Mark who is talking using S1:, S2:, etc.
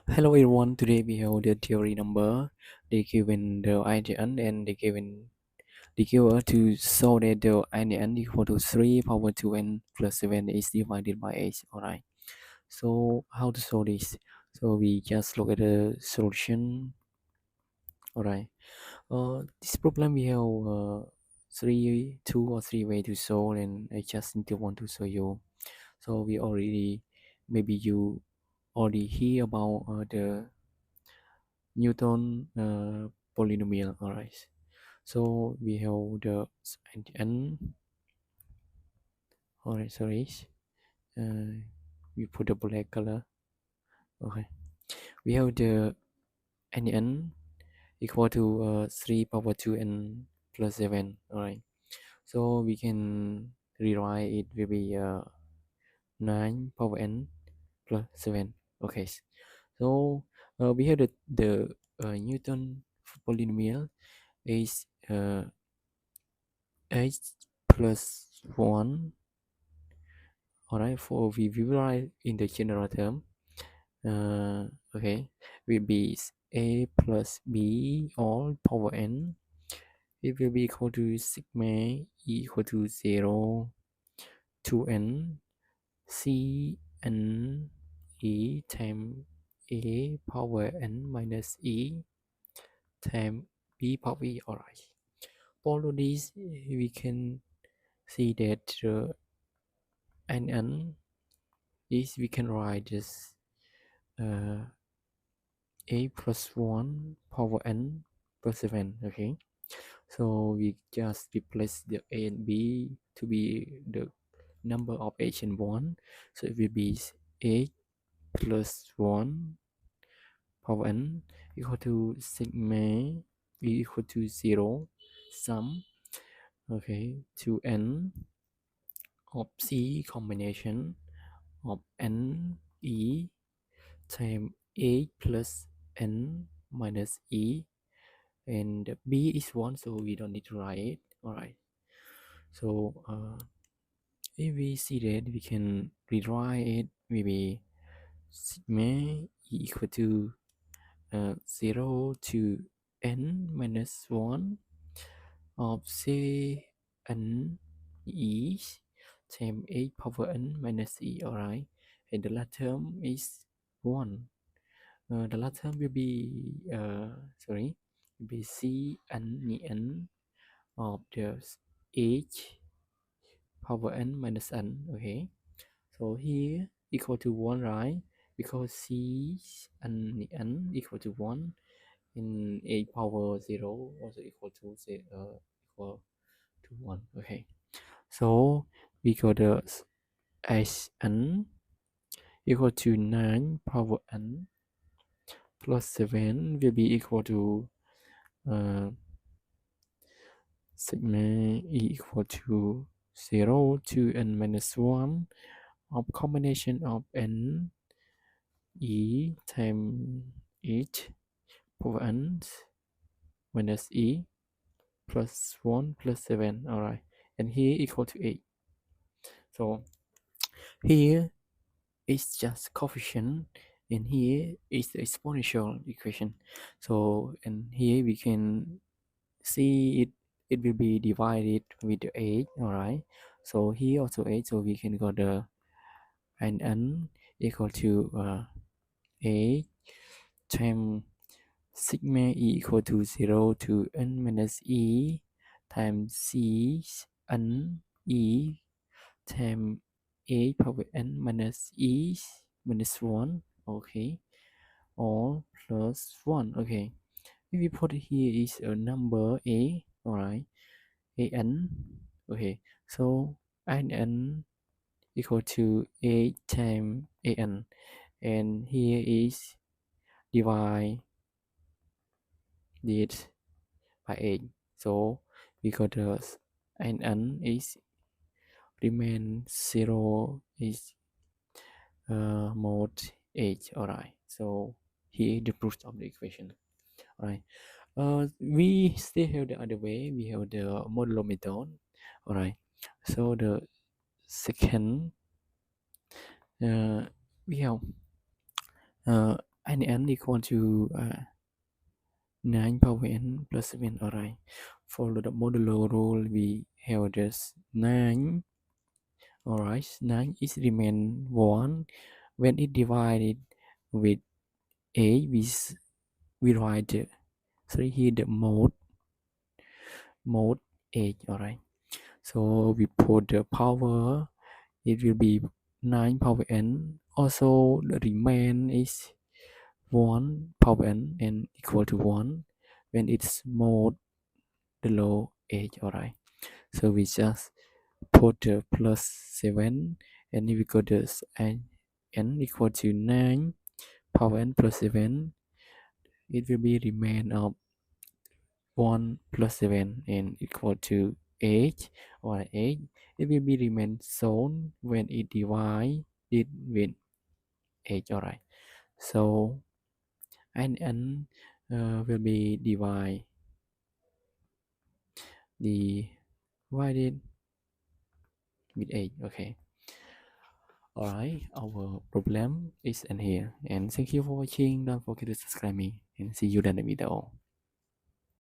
S1: Hello everyone, today we have the theory number. They given the IDN and they give us to show that the IDN equal to 3 power 2n plus 7 is divided by 8. Alright, so how to solve this? So we just look at the solution. Alright, this problem we have two or three way to solve, and I just need to want to show you. So we already, maybe you already hear about the Newton polynomial. Alright, so we have the n. Alright, sorry, we put the black color. Okay, we have the n equal to 3 power 2n plus 7. Alright, so we can rewrite it will be 9 power n plus 7. Okay, so we have the Newton polynomial is h plus 1. Alright, for we rewrite in the general term, okay, will be a plus b all power n. It will be equal to sigma e equal to 0 to n c n e times a power n minus e times b power e. Alright, all of these we can see that n is, we can write this a plus 1 power n plus 7. Okay, so we just replace the a and b to be the number of h and 1, so it will be 8 plus 1 power n equal to sigma e equal to 0 sum, okay, to n of c combination of n e times a plus n minus e, and b is 1, so we don't need to write it. Alright, so if we see that, we can rewrite it maybe sigma e equal to 0 to n minus 1 of c n e times 8 power n minus e. Alright, and the last term is 1. The last term will be will be c n of the h power n minus n. Okay, so here equal to 1, right? Because c n equal to 1, and a power 0 also equal to equal to 1. Okay, so we got the h n equal to 9 power n plus 7 will be equal to sigma e equal to 0 to n minus 1 of combination of n e times 8 power n minus e plus 1 plus 7. Alright, and here equal to 8. So here is just coefficient, and here is the exponential equation. So, and here we can see it will be divided with the 8. Alright, so here also 8, so we can got the n equal to 8 times sigma e equal to 0 to n minus e times c n e times 8 power n minus e minus 1. Okay, all plus 1. Okay, if we put here is a number a. Alright, an. Okay, so n equal to 8 times an, and here is divide it by 8, so we got the n is remain 0 is mod 8. Alright, so here the proof of the equation. Alright, we still have the other way, we have the modulo method. Alright, so the second we have and n equal to 9 power n plus 7. Alright, follow the modulo rule. We have this 9. Alright, 9 is remain 1 when it divided with a. We write the, sorry, here the mode 8. Alright, so we put the power, it will be 9 power n. Also the remain is 1 power n and equal to 1 when it's mode the low age. Alright, so we just put the plus 7 and if we got this n equal to 9 power n plus 7, it will be remain of 1 plus 7 and equal to 8 or 8. It will be remain zone when it divide it with 8. Alright, so n will be divided with 8. Okay, alright, our problem is in here, and thank you for watching. Don't forget to subscribe me and see you in the video.